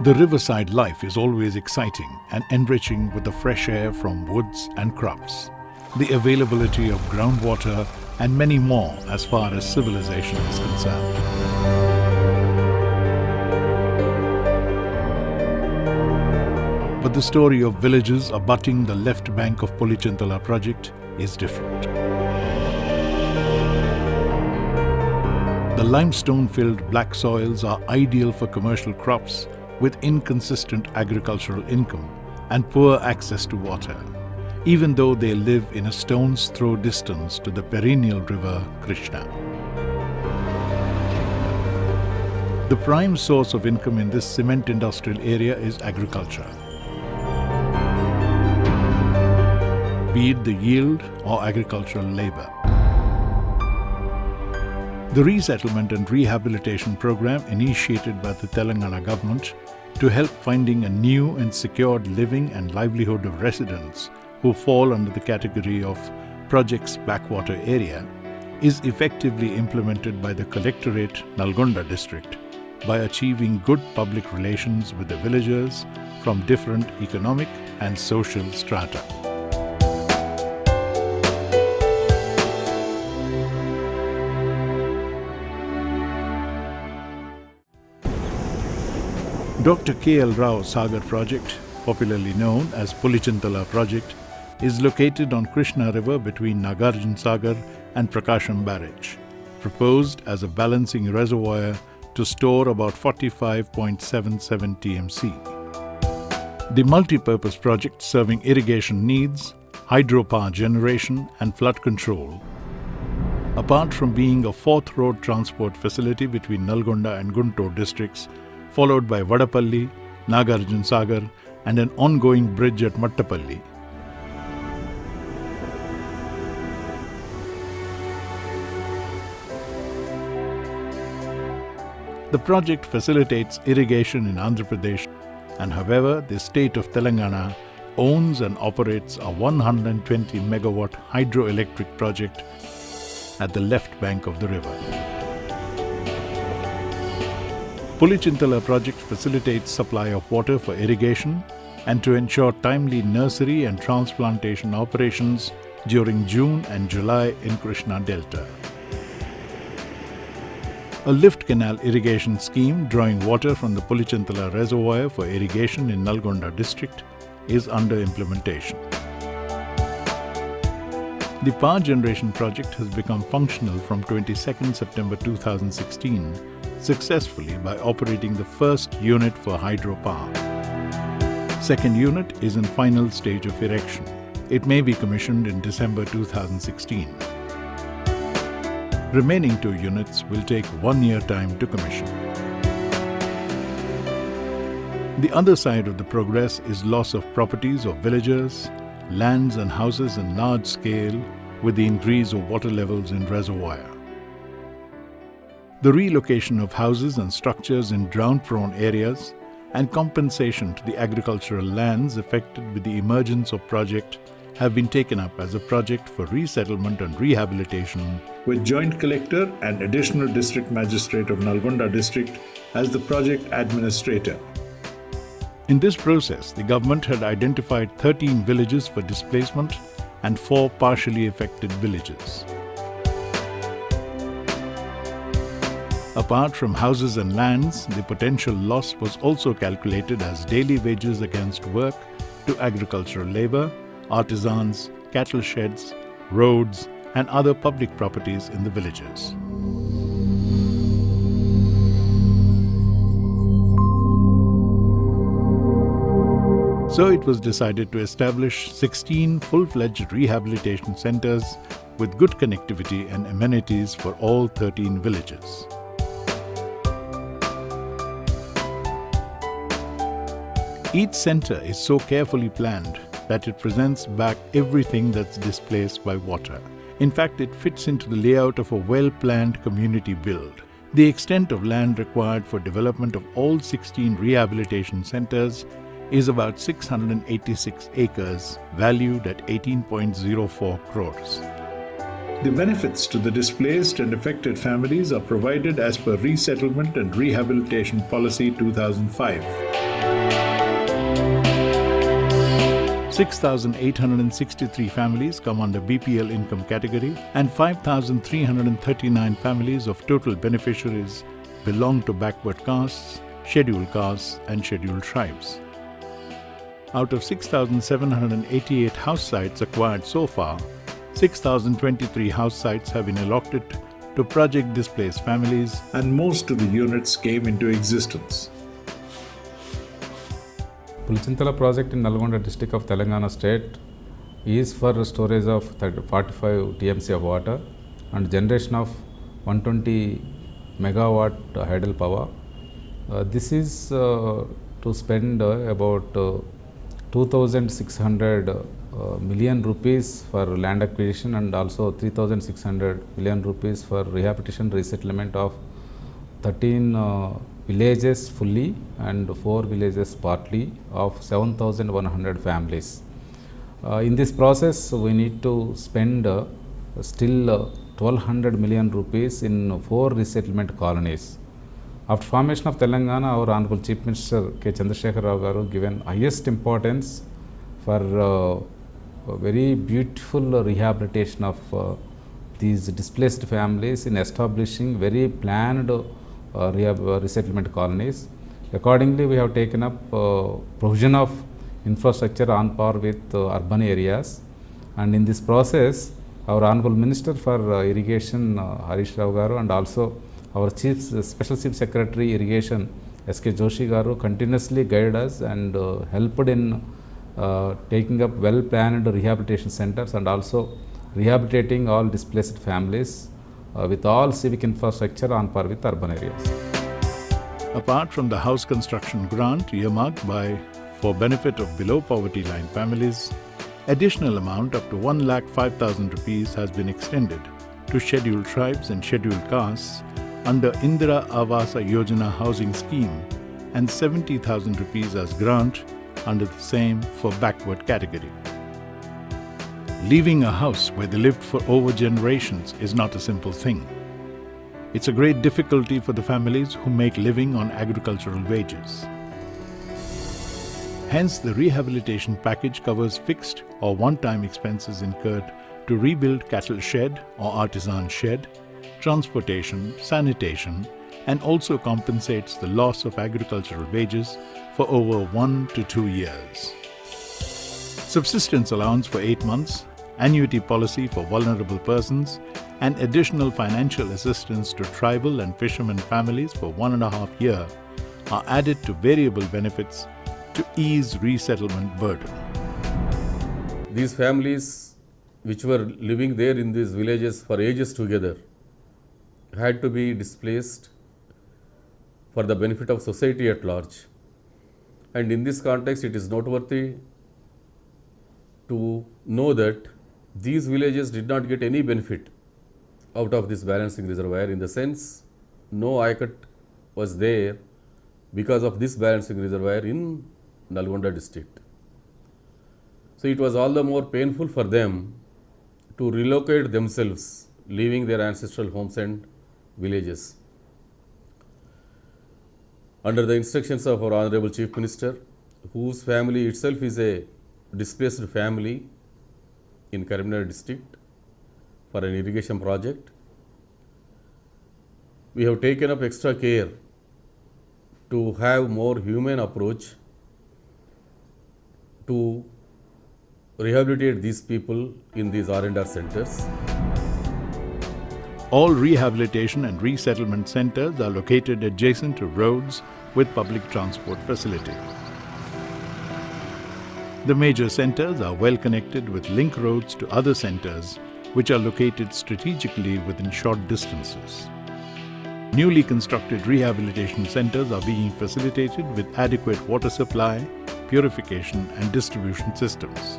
The riverside life is always exciting and enriching with the fresh air from woods and crops, the availability of groundwater, and many more as far as civilization is concerned. But the story of villages abutting the left bank of Pulichintala Project is different. The limestone-filled black soils are ideal for commercial crops with inconsistent agricultural income and poor access to water, even though they live in a stone's throw distance to the perennial river Krishna. The prime source of income in this cement industrial area is agriculture, be it the yield or agricultural labor. The resettlement and rehabilitation program initiated by the Telangana government to help finding a new and secured living and livelihood of residents who fall under the category of Project's backwater area is effectively implemented by the Collectorate Nalgonda district by achieving good public relations with the villagers from different economic and social strata. Dr. K.L. Rao Sagar Project, popularly known as Pulichintala Project, is located on Krishna River between Nagarjun Sagar and Prakasham Barrage, proposed as a balancing reservoir to store about 45.77 TMC. The multi-purpose project serving irrigation needs, hydropower generation and flood control. Apart from being a fourth road transport facility between Nalgonda and Guntur districts, followed by Vadapalli, Nagarjun Sagar and an ongoing bridge at Mattapalli. The project facilitates irrigation in Andhra Pradesh, and however, the state of Telangana owns and operates a 120 megawatt hydroelectric project at the left bank of the river. Pulichintala Project facilitates supply of water for irrigation and to ensure timely nursery and transplantation operations during June and July in Krishna Delta. A lift canal irrigation scheme drawing water from the Pulichintala Reservoir for irrigation in Nalgonda district is under implementation. The power generation project has become functional from 22nd September 2016 successfully by operating the first unit for hydropower. Second unit is in final stage of erection. It may be commissioned in December 2016. Remaining 2 units will take 1 year time to commission. The other side of the progress is loss of properties of villagers, lands and houses in large scale with the increase of water levels in reservoir. The relocation of houses and structures in drought-prone areas and compensation to the agricultural lands affected with the emergence of project have been taken up as a project for resettlement and rehabilitation, with Joint Collector and Additional District Magistrate of Nalgonda District as the project administrator. In this process, the government had identified 13 villages for displacement and 4 partially affected villages. Apart from houses and lands, the potential loss was also calculated as daily wages against work to agricultural labor, artisans, cattle sheds, roads, and other public properties in the villages. So it was decided to establish 16 full-fledged rehabilitation centers with good connectivity and amenities for all 13 villages. Each center is so carefully planned that it presents back everything that's displaced by water. In fact, it fits into the layout of a well-planned community build. The extent of land required for development of all 16 rehabilitation centers is about 686 acres, valued at 18.04 crores. The benefits to the displaced and affected families are provided as per Resettlement and Rehabilitation Policy 2005. 6,863 families come under BPL income category and 5,339 families of total beneficiaries belong to backward castes, scheduled castes and scheduled tribes. Out of 6,788 house sites acquired so far, 6,023 house sites have been allotted to project displaced families and most of the units came into existence. Pulichintala project in Nalgonda district of Telangana state is for storage of 45 TMC of water and generation of 120 megawatt hydel power. This is to spend about 2,600 million rupees for land acquisition and also 3,600 million rupees for rehabilitation resettlement of 13 villages fully and 4 villages partly of 7,100 families. In this process, we need to spend still 1,200 million rupees in 4 resettlement colonies. After formation of Telangana, our Honorable Chief Minister K. Chandrasekhar Rao Garu given highest importance for very beautiful rehabilitation of these displaced families in establishing very planned resettlement colonies. Accordingly, we have taken up provision of infrastructure on par with urban areas, and in this process, our Honorable Minister for Irrigation Harish Rao Garu and also our Special Chief Secretary Irrigation S.K. Joshi Garu continuously guide us and helped in taking up well-planned rehabilitation centers and also rehabilitating all displaced families with all civic infrastructure on par with urban areas. Apart from the house construction grant earmarked for benefit of below poverty line families, additional amount up to 1,05,000 rupees has been extended to scheduled tribes and scheduled castes under Indira Avasa Yojana housing scheme and 70,000 rupees as grant under the same for backward category. Leaving a house where they lived for over generations is not a simple thing. It's a great difficulty for the families who make living on agricultural wages. Hence, the rehabilitation package covers fixed or one-time expenses incurred to rebuild cattle shed or artisan shed, transportation, sanitation, and also compensates the loss of agricultural wages for over 1 to 2 years. Subsistence allowance for 8 months, annuity policy for vulnerable persons, and additional financial assistance to tribal and fishermen families for 1.5 years are added to variable benefits to ease resettlement burden. These families which were living there in these villages for ages together had to be displaced for the benefit of society at large. And in this context, it is noteworthy to know that these villages did not get any benefit out of this balancing reservoir, in the sense no ayecut was there because of this balancing reservoir in Nalgonda district. So it was all the more painful for them to relocate themselves, leaving their ancestral homes and villages. Under the instructions of our Honorable Chief Minister, whose family itself is a displaced family in Karimnagar district for an irrigation project, we have taken up extra care to have more humane approach to rehabilitate these people in these R&R centers. All rehabilitation and resettlement centers are located adjacent to roads with public transport facility. The major centers are well connected with link roads to other centers which are located strategically within short distances. Newly constructed rehabilitation centers are being facilitated with adequate water supply, purification and distribution systems.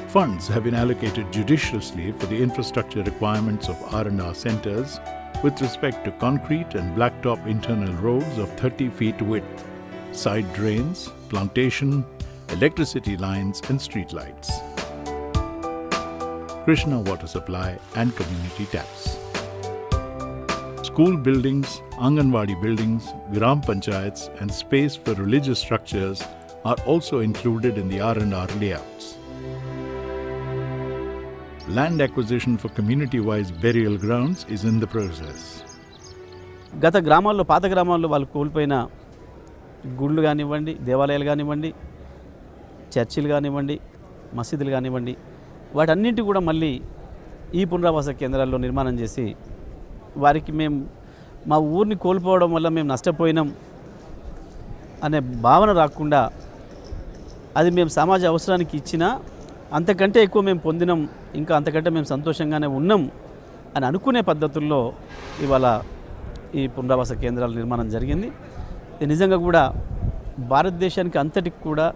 Funds have been allocated judiciously for the infrastructure requirements of R&R centers with respect to concrete and blacktop internal roads of 30 feet width, side drains, plantation, electricity lines and street lights, Krishna water supply and community taps. School buildings, Anganwadi buildings, Gram Panchayats and space for religious structures are also included in the R&R layouts. Land acquisition for community-wise burial grounds is in the process. గత గ్రామాల్లో పాత గ్రామాల్లో వాళ్ళు కోల్పోయిన గుళ్ళు కానివ్వండి, దేవాలయాలు కానివ్వండి, చర్చిలు కానివ్వండి, మసీదులు కానివ్వండి, వాటన్నింటి కూడా మళ్ళీ ఈ పునరావాస కేంద్రాల్లో నిర్మాణం చేసి వారికి మేము మా ఊరిని కోల్పోవడం వల్ల మేము నష్టపోయినాం అనే భావన రాకుండా అది మేము సమాజ అవసరానికి ఇచ్చినా అంతకంటే ఎక్కువ మేము పొందినాం, ఇంకా అంతకంటే మేము సంతోషంగానే ఉన్నాం అని అనుకునే పద్ధతుల్లో ఇవాళ ఈ పునరావాస కేంద్రాల నిర్మాణం జరిగింది. ఇది నిజంగా కూడా భారతదేశానికి అంతటికి కూడా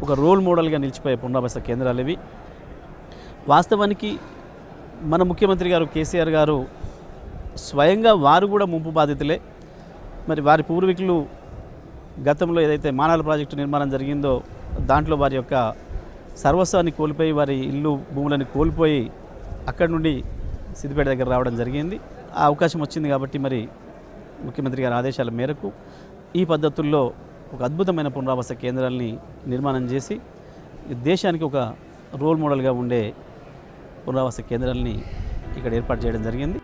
ఒక రోల్ మోడల్గా నిలిచిపోయే పునరావాస కేంద్రాలు ఇవి. వాస్తవానికి మన ముఖ్యమంత్రి గారు కేసీఆర్ గారు స్వయంగా వారు కూడా ముంపు బాధితులే. మరి వారి పూర్వీకులు గతంలో ఏదైతే మానాల ప్రాజెక్టు నిర్మాణం జరిగిందో దాంట్లో వారి యొక్క సర్వస్వాన్ని కోల్పోయి వారి ఇల్లు భూములను కోల్పోయి అక్కడి నుండి సిద్దిపేట దగ్గర రావడం జరిగింది. ఆ అవకాశం వచ్చింది కాబట్టి మరి ముఖ్యమంత్రి గారి ఆదేశాల మేరకు ఈ పద్ధతుల్లో ఒక అద్భుతమైన పునరావాస కేంద్రాలని నిర్మాణం చేసి దేశానికి ఒక రోల్ మోడల్గా ఉండే పునరావాస కేంద్రాలని ఇక్కడ ఏర్పాటు చేయడం జరిగింది.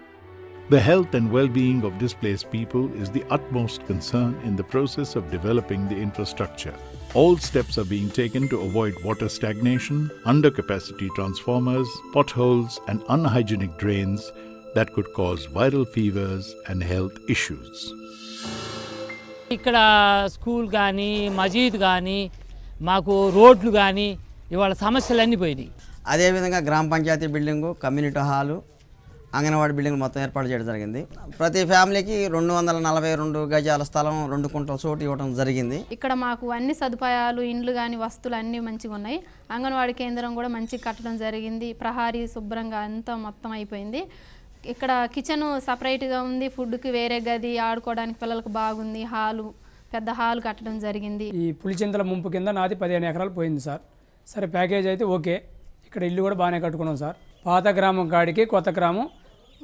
The health and well-being of displaced people is the utmost concern in the process of developing the infrastructure. All steps are being taken to avoid water stagnation, undercapacity transformers, potholes and unhygienic drains that could cause viral fevers and health issues. ఇక్కడ school కానీ మజీద్ కానీ మాకు రోడ్లు కానీ ఇవాళ సమస్యలన్నీ పోయినాయి. అదేవిధంగా గ్రామ panchayat building, community hall, anganwadi building మొత్తం ఏర్పాటు చేయడం జరిగింది. ప్రతి ఫ్యామిలీకి 242 గజాల స్థలం, 2 కుంటల చోటు ఇవ్వడం జరిగింది. ఇక్కడ మాకు అన్ని సదుపాయాలు, ఇండ్లు కానీ వస్తువులు అన్నీ మంచిగా ఉన్నాయి. అంగన్వాడీ కేంద్రం కూడా మంచిగా కట్టడం జరిగింది. ప్రహారీ శుభ్రంగా అంతా మొత్తం అయిపోయింది. ఇక్కడ కిచెన్ సపరేట్గా ఉంది, ఫుడ్కి వేరే గది, ఆడుకోవడానికి పిల్లలకు బాగుంది, హాలు, పెద్ద హాలు కట్టడం జరిగింది. ఈ పులిచింతల ముంపు కింద నాది 15 ఎకరాలు పోయింది సార్. సరే ప్యాకేజ్ అయితే ఓకే. ఇక్కడ ఇల్లు కూడా బాగానే కట్టుకున్నాం సార్. పాత గ్రామం కాడికి కొత్త గ్రామం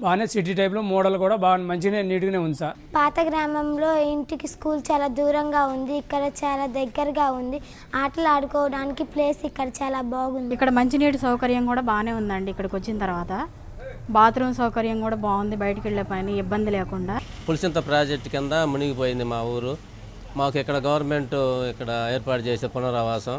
బాగానే సిటీ టైప్లో మోడల్ కూడా బాగా మంచిగానే నీట్గానే ఉంది సార్. పాత గ్రామంలో ఇంటికి స్కూల్ చాలా దూరంగా ఉంది, ఇక్కడ చాలా దగ్గరగా ఉంది. ఆటలు ఆడుకోవడానికి ప్లేస్ ఇక్కడ చాలా బాగుంది. ఇక్కడ మంచినీటి సౌకర్యం కూడా బాగానే ఉందండి. ఇక్కడికి వచ్చిన తర్వాత బాత్రూమ్ సౌకర్యం కూడా బాగుంది, బయటికి వెళ్ళే పైన ఇబ్బంది లేకుండా. పులిచింత ప్రాజెక్టు కింద మునిగిపోయింది మా ఊరు. మాకు ఇక్కడ గవర్నమెంట్ ఇక్కడ ఏర్పాటు చేసే పునరావాసం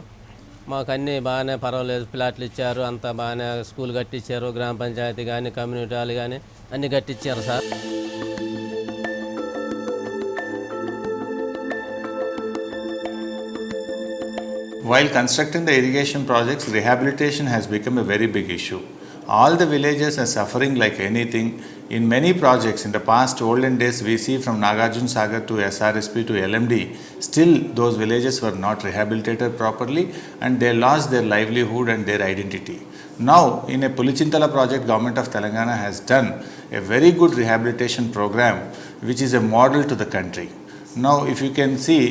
మాకు అన్నీ బాగానే పర్వాలేదు, ప్లాట్లు ఇచ్చారు, అంతా బాగానే స్కూల్ కట్టించారు, గ్రామ పంచాయతీ కానీ కమ్యూనిటీ హాల్ కానీ అన్నీ కట్టించారు sir. While constructing the irrigation projects, rehabilitation has become a very big issue. All the villages are suffering like anything. In many projects in the past olden days, we see from Nagarjun Sagar to SRSP to LMD, still those villages were not rehabilitated properly and they lost their livelihood and their identity. Now, in a Pulichintala project, Government of Telangana has done a very good rehabilitation program which is a model to the country. Now, if you can see,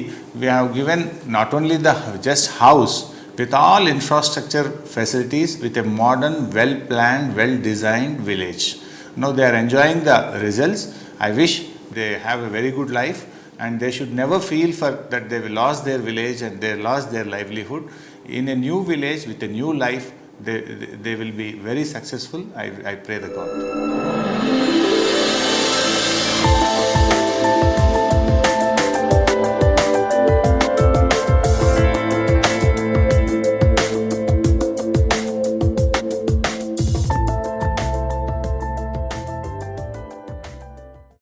we have given not only the just house, with all infrastructure facilities, with a modern, well-planned, well-designed village. Now they are enjoying the results. I wish they have a very good life and they should never feel that they will lost their village and they lost their livelihood. In a new village with a new life, they will be very successful. I pray the God.